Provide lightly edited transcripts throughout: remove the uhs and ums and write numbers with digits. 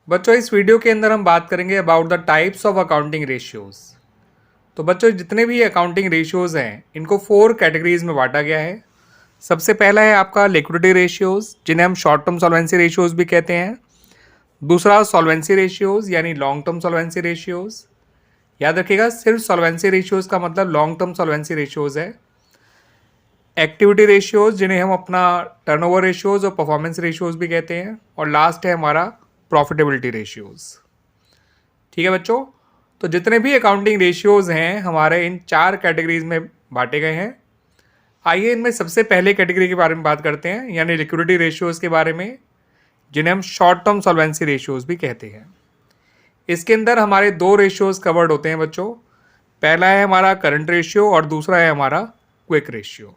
बच्चों इस वीडियो के अंदर हम बात करेंगे about the types of accounting ratios. तो बच्चों जितने भी अकाउंटिंग रेशियोज हैं इनको 4 कैटेगरीज में बांटा गया है। सबसे पहला है आपका लिक्विडिटी रेशियोज, जिन्हें हम शॉर्ट टर्म सॉल्वेंसी रेशियोज भी कहते हैं। दूसरा सॉल्वेंसी रेशियोज यानी लॉन्ग टर्म सॉल्वेंसी रेशियोज। याद रखिएगा, सिर्फ सॉल्वेंसी रेशियोज का मतलब लॉन्ग टर्म सॉल्वेंसी रेशियोज है। एक्टिविटी रेशियोज, जिन्हें हम अपना टर्नओवर रेशियोज और परफॉर्मेंस रेशियोज भी कहते हैं। और लास्ट है हमारा प्रॉफिटेबिलिटी रेशियोज। ठीक है बच्चों, तो जितने भी अकाउंटिंग रेशियोज हैं हमारे इन 4 कैटेगरीज में बांटे गए हैं। आइए इनमें सबसे पहले कैटेगरी के बारे में बात करते हैं, यानी लिक्विडिटी रेशियोज के बारे में, जिन्हें हम शॉर्ट टर्म सॉल्वेंसी रेशियोज भी कहते हैं। इसके अंदर हमारे 2 रेशियोज कवर्ड होते हैं बच्चों। पहला है हमारा करंट रेशियो और दूसरा है हमारा क्विक रेशियो।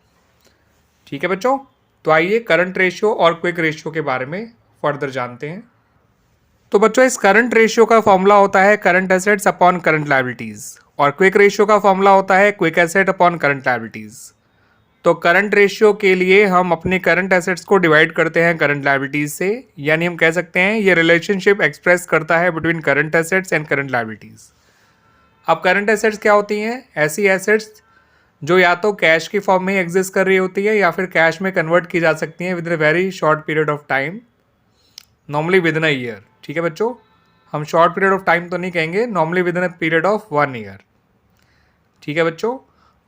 ठीक है बच्चों, तो आइए करंट रेशियो और क्विक रेशियो के बारे में फर्दर जानते हैं। तो बच्चों इस करंट रेशियो का फॉर्मूला होता है current assets upon current liabilities, और क्विक रेशियो का फॉर्मूला होता है quick asset upon current liabilities. तो करंट रेशियो के लिए हम अपने करंट एसेट्स को डिवाइड करते हैं करंट लायबिलिटीज से, यानी हम कह सकते हैं ये रिलेशनशिप एक्सप्रेस करता है between current assets and current liabilities. अब करंट एसेट्स क्या होती हैं? ऐसी एसेट्स जो या तो कैश की फॉर्म में एग्जिस्ट कर रही होती है या फिर कैश में कन्वर्ट की जा सकती हैं with in a very short period of time, normally with in a year. ठीक है बच्चों, हम शॉर्ट पीरियड ऑफ टाइम तो नहीं कहेंगे, normally with in a period of 1 year. ठीक है बच्चों,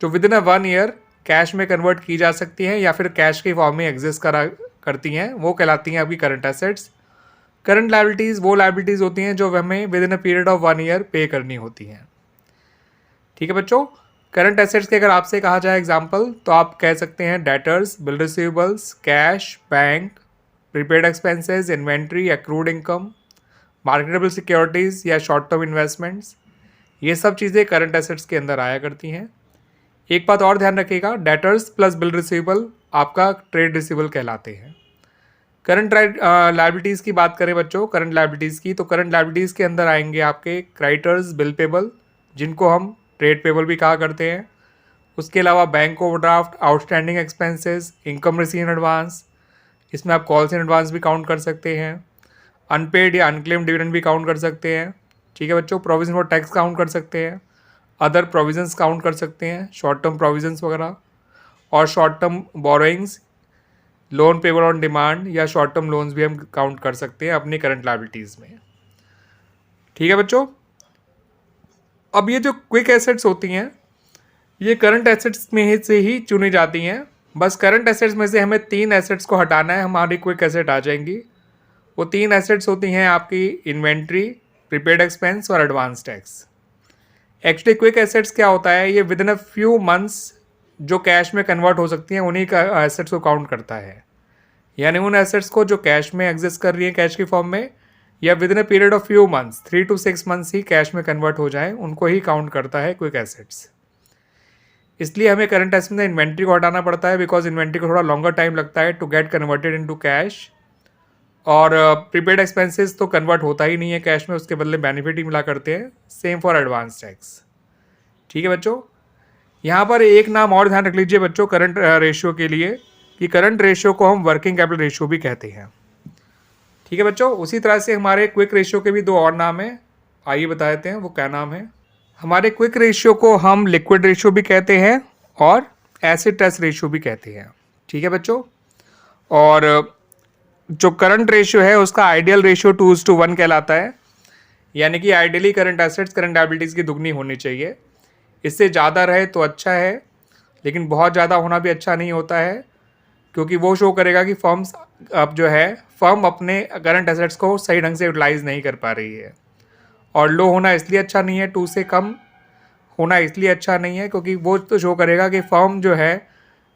जो with in a 1 year cash में कन्वर्ट की जा सकती हैं या फिर कैश की फॉर्म में एग्जिस्ट करती हैं, वो कहलाती हैं आपकी करंट एसेट्स। करंट लायबिलिटीज़ वो लायबिलिटीज़ होती हैं जो हमें with in a period of 1 year पे करनी होती हैं। ठीक है बच्चों, करंट एसेट्स के अगर आपसे कहा जाए एग्जाम्पल, तो आप कह सकते हैं debtors, bill receivables, cash, bank, prepaid expenses, inventory, accrued income, marketable securities या शॉर्ट टर्म इन्वेस्टमेंट्स। ये सब चीज़ें करंट एसेट्स के अंदर आया करती हैं। एक बात और ध्यान रखिएगा, डेटर्स प्लस बिल रिसीवेबल आपका ट्रेड रिसीवेबल कहलाते हैं। करंट लायबिलिटीज़ की बात करें बच्चों, करंट लायबिलिटीज़ की, तो करंट लायबिलिटीज़ के अंदर आएंगे आपके क्रेडिटर्स, बिल पेबल, जिनको हम ट्रेड पेबल भी कहा करते हैं। उसके अलावा bank overdraft, outstanding expenses, income receive in advance, इसमें आप कॉल्स इन एडवांस भी काउंट कर सकते हैं। अनपेड या अनक्लेम्ड डिविडेंड भी काउंट कर सकते हैं। ठीक है बच्चों, प्रोविजन फॉर टैक्स काउंट कर सकते हैं, अदर प्रोविजंस काउंट कर सकते हैं, शॉर्ट टर्म प्रोविजंस वगैरह, और short term borrowings, loan payable on demand या शॉर्ट टर्म लोन्स भी हम काउंट कर सकते हैं अपनी करंट लायबिलिटीज़ में। ठीक है बच्चों, अब ये जो क्विक एसेट्स होती हैं ये करंट एसेट्स में से ही चुनी जाती हैं। बस करंट एसेट्स में से हमें 3 एसेट्स को हटाना है, हमारी क्विक एसेट आ जाएंगी। वो 3 एसेट्स होती हैं आपकी इन्वेंट्री, प्रीपेड एक्सपेंस और advance tax. Actually quick assets क्या होता है, ये with in a few months जो कैश में कन्वर्ट हो सकती हैं उन्हीं का एसेट्स को काउंट करता है। यानी उन एसेट्स को जो कैश में एग्जिस्ट कर रही है कैश की फॉर्म में, या with in a period of few months 3 to 6 months he cash में कन्वर्ट हो जाए, उनको ही काउंट करता है क्विक एसेट्स। इसलिए हमें करंट एसेट्स में इन्वेंट्री को हटाना पड़ता है, बिकॉज इन्वेंट्री को थोड़ा लॉन्गर टाइम लगता है to get converted into cash. और प्रीपेड एक्सपेंसेस तो कन्वर्ट होता ही नहीं है कैश में, उसके बदले बेनिफिट ही मिला करते हैं। Same for advance tax. ठीक है बच्चों, यहाँ पर एक नाम और ध्यान रख लीजिए बच्चों करंट रेशियो के लिए, कि करंट रेशियो को हम वर्किंग कैपिटल रेशियो भी कहते हैं। ठीक है बच्चों, उसी तरह से हमारे क्विक रेशियो के भी 2 और नाम हैं, आइए बता देते हैं वो क्या नाम है। हमारे क्विक रेशियो को हम लिक्विड रेशियो भी कहते हैं और एसिड टेस्ट रेशियो भी कहते हैं। ठीक है बच्चों, और जो करंट रेशियो है उसका आइडियल रेशियो 2:1 कहलाता है, यानी कि ideally current assets current liabilities की दुगनी होनी चाहिए। इससे ज़्यादा रहे तो अच्छा है, लेकिन बहुत ज़्यादा होना भी अच्छा नहीं होता है, क्योंकि वो शो करेगा कि फर्म्स अब जो है फर्म अपने करंट एसेट्स को सही ढंग से यूटिलाइज नहीं कर पा रही है। और लो होना इसलिए अच्छा नहीं है, 2 से कम होना इसलिए अच्छा नहीं है, क्योंकि वो तो शो करेगा कि फर्म जो है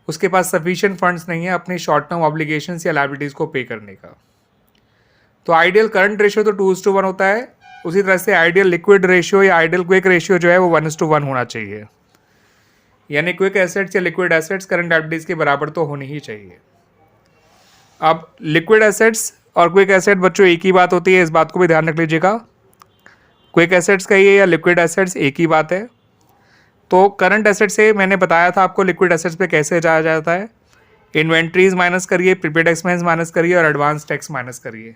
उसके पास सफिशिएंट फंड्स नहीं है अपनी शॉर्ट टर्म ऑब्लिगेशंस या लायबिलिटीज़ को पे करने का। तो आइडियल करंट रेशियो तो 2:1 होता है, उसी तरह से आइडियल लिक्विड रेशियो या आइडियल क्विक रेशियो जो है वो 1:1 होना चाहिए। यानी क्विक एसेट्स या लिक्विड एसेट्स करंट लायबिलिटीज़ के बराबर तो होनी ही चाहिए। अब लिक्विड एसेट्स और क्विक एसेट बच्चों एक ही बात होती है, इस बात को भी ध्यान रख लीजिएगा। क्विक एसेट्स कहिए या लिक्विड एसेट्स एक ही बात है। तो करंट एसेट से मैंने बताया था आपको लिक्विड एसेट्स पे कैसे जाया जाता है। इन्वेंट्रीज माइनस करिए, प्रीपेड एक्सपेंस माइनस करिए और एडवांस टैक्स माइनस करिए।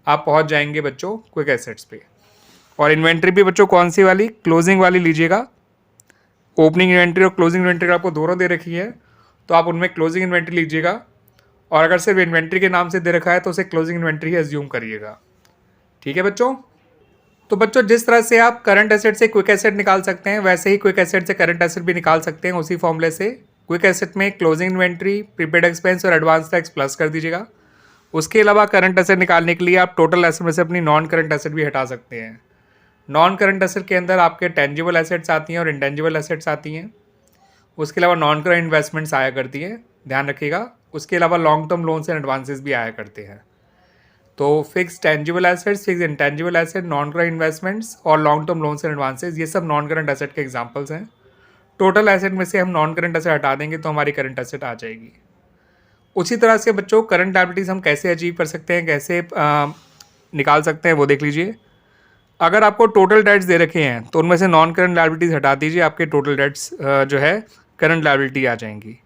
आप पहुंच जाएंगे बच्चों क्विक एसेट्स पे। और इन्वेंट्री भी बच्चों कौन सी वाली, क्लोजिंग वाली लीजिएगा। ओपनिंग इन्वेंट्री और क्लोजिंग इन्वेंट्री आपको दोनों दे रखी है, तो आप उनमें क्लोजिंग इन्वेंट्री लीजिएगा। और अगर सिर्फ इन्वेंट्री के नाम से दे रखा है तो उसे क्लोजिंग इन्वेंट्री ही एज्यूम करिएगा। ठीक है बच्चों। तो बच्चों जिस तरह से आप करंट एसेट से क्विक एसेट निकाल सकते हैं, वैसे ही क्विक एसेट से करंट एसेट भी निकाल सकते हैं उसी फॉर्मूले से। क्विक एसेट में क्लोजिंग इन्वेंट्री, प्रीपेड एक्सपेंस और एडवांस टैक्स प्लस कर दीजिएगा। उसके अलावा करंट एसेट निकालने के लिए आप टोटल एसेट में से अपनी नॉन करंट एसेट भी हटा सकते हैं। नॉन करंट एसेट के अंदर आपके टेंजिबल एसेट्स आती हैं और इंटेंजिबल एसेट्स आती हैं। उसके अलावा नॉन करंट इन्वेस्टमेंट्स आया करती हैं, ध्यान रखिएगा। उसके अलावा long term loans and advances भी आया करते हैं। तो fix tangible assets, fix intangible asset, non current investments और long term loans and advances, ये सब नॉन करंट एसेट के एग्जांपल्स हैं। टोटल एसेट में से हम नॉन करंट एसेट हटा देंगे तो हमारी करंट एसेट आ जाएगी। उसी तरह से बच्चों करंट लायबिलिटीज हम कैसे अचीव कर सकते हैं, कैसे निकाल सकते हैं, वो देख लीजिए। अगर आपको टोटल डेट्स दे रखे हैं तो उनमें से नॉन करंट लायबिलिटीज हटा दीजिए, आपके टोटल डेट्स जो है करंट लायबिलिटी आ जाएंगी।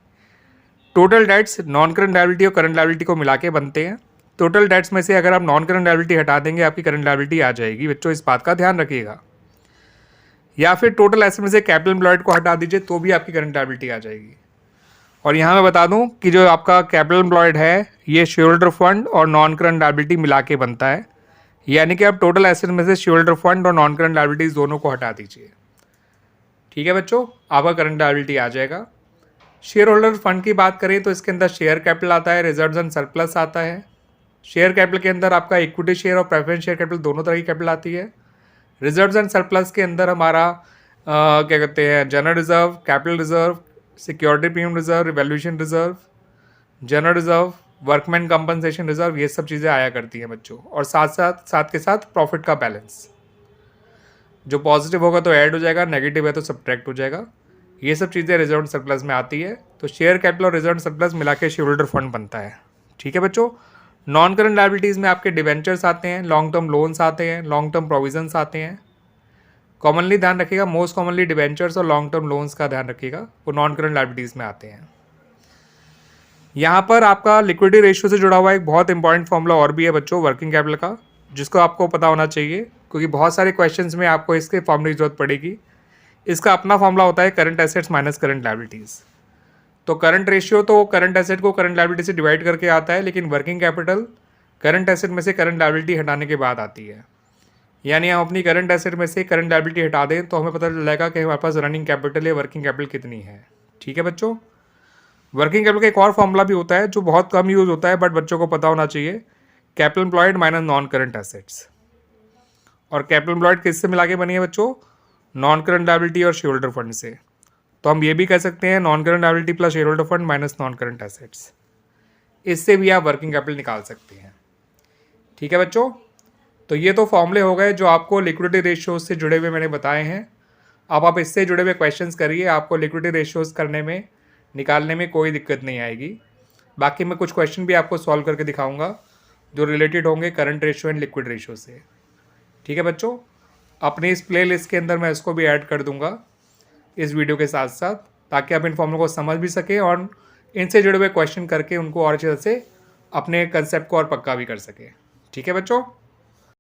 Total debts non current liability और करंट लायबिलिटी को मिला के बनते हैं। टोटल डेट्स में से अगर आप नॉन करंट लायबिलिटी हटा देंगे आपकी करंट लायबिलिटी आ जाएगी बच्चों, इस बात का ध्यान रखिएगा। या फिर टोटल एसेट में से कैपिटल एम्प्लॉयड को हटा दीजिए तो भी आपकी करंट लायबिलिटी आ जाएगी। और यहाँ मैं बता दूं कि जो आपका कैपिटल एम्प्लॉयड है ये शेयर होल्डर फंड और नॉन करंट लायबिलिटी मिला के बनता है, यानी कि आप टोटल एसेट में से शेयर होल्डर फंड और नॉन करंट लायबिलिटीज दोनों को हटा दीजिए। ठीक है बच्चों, आपका करंट लायबिलिटी आ जाएगा। शेयर होल्डर फंड की बात करें तो इसके अंदर शेयर कैपिटल आता है, रिजर्व्स एंड सरप्लस आता है। शेयर कैपिटल के अंदर आपका इक्विटी शेयर और प्रेफरेंस शेयर कैपिटल दोनों तरह की कैपिटल आती है। रिजर्व्स एंड सरप्लस के अंदर हमारा क्या कहते हैं, general reserve, capital reserve, security premium reserve, revaluation reserve, general reserve, workman compensation reserve, ये सब चीज़ें आया करती हैं बच्चों। और साथ के साथ प्रॉफिट का बैलेंस, जो पॉजिटिव होगा तो ऐड हो जाएगा, नेगेटिव है तो सब्ट्रैक्ट हो जाएगा। ये सब चीज़ें रिजर्व एंड सरप्लस में आती है। तो शेयर कैपिटल और रिजर्व एंड सरप्लस मिला के शेयर होल्डर फंड बनता है। ठीक है बच्चों। नॉन करंट लायबिलिटीज़ में आपके डिवेंचर्स आते हैं, लॉन्ग टर्म लोन्स आते हैं, लॉन्ग टर्म प्रोविजंस आते हैं। कॉमनली ध्यान रखिएगा, मोस्ट कॉमनली डिवेंचर्स और लॉन्ग टर्म लोन्स का ध्यान रखिएगा, वो नॉन करंट लायबिलिटीज़ में आते हैं। यहाँ पर आपका लिक्विडिटी रेशियो से जुड़ा हुआ एक बहुत इंपॉर्टेंट फॉर्मूला और भी है बच्चों, वर्किंग कैपिटल का, जिसको आपको पता होना चाहिए क्योंकि बहुत सारे क्वेश्चंस में आपको इसके फॉर्मूले की जरूरत पड़ेगी। इसका अपना फॉर्मूला होता है current assets minus current liabilities. तो करंट रेशियो तो करंट एसेट को करंट लायबिलिटी से डिवाइड करके आता है, लेकिन वर्किंग कैपिटल करंट एसेट में से करंट लायबिलिटी हटाने के बाद आती है। यानी हम अपनी करंट एसेट में से करंट लायबिलिटी हटा दें तो हमें पता चल जाएगा कि हमारे पास रनिंग कैपिटल या वर्किंग कैपिटल कितनी है। ठीक है बच्चों। वर्किंग कैपिटल का एक और फॉर्मूला भी होता है जो बहुत कम यूज़ होता है बट बच्चों को पता होना चाहिए, capital employed minus non current assets. और कैपिटल एम्प्लॉयड किससे मिला के बनी है बच्चों, नॉन करंट लायबिलिटी और शेयर होल्डर फंड से। तो हम ये भी कह सकते हैं non current liability plus share holder fund minus non current assets. इससे भी आप वर्किंग कैपिटल निकाल सकते हैं। ठीक है बच्चों। तो ये तो फॉर्मूले हो गए जो आपको लिक्विडिटी रेशियोज से जुड़े हुए मैंने बताए हैं। अब आप इससे जुड़े हुए क्वेश्चंस करिए, आपको लिक्विडिटी रेशियोज करने में, निकालने में कोई दिक्कत नहीं आएगी। बाकी मैं कुछ क्वेश्चन भी आपको सॉल्व करके दिखाऊंगा जो रिलेटेड होंगे current ratio and liquid ratio से। ठीक है बच्चों। अपनी इस प्ले लिस्ट के अंदर मैं इसको भी ऐड कर दूंगा इस वीडियो के साथ साथ, ताकि आप इन फॉर्मूलों को समझ भी सकें और इनसे जुड़े हुए क्वेश्चन करके उनको और अच्छे से अपने कंसेप्ट को और पक्का भी कर सकें। ठीक है बच्चों।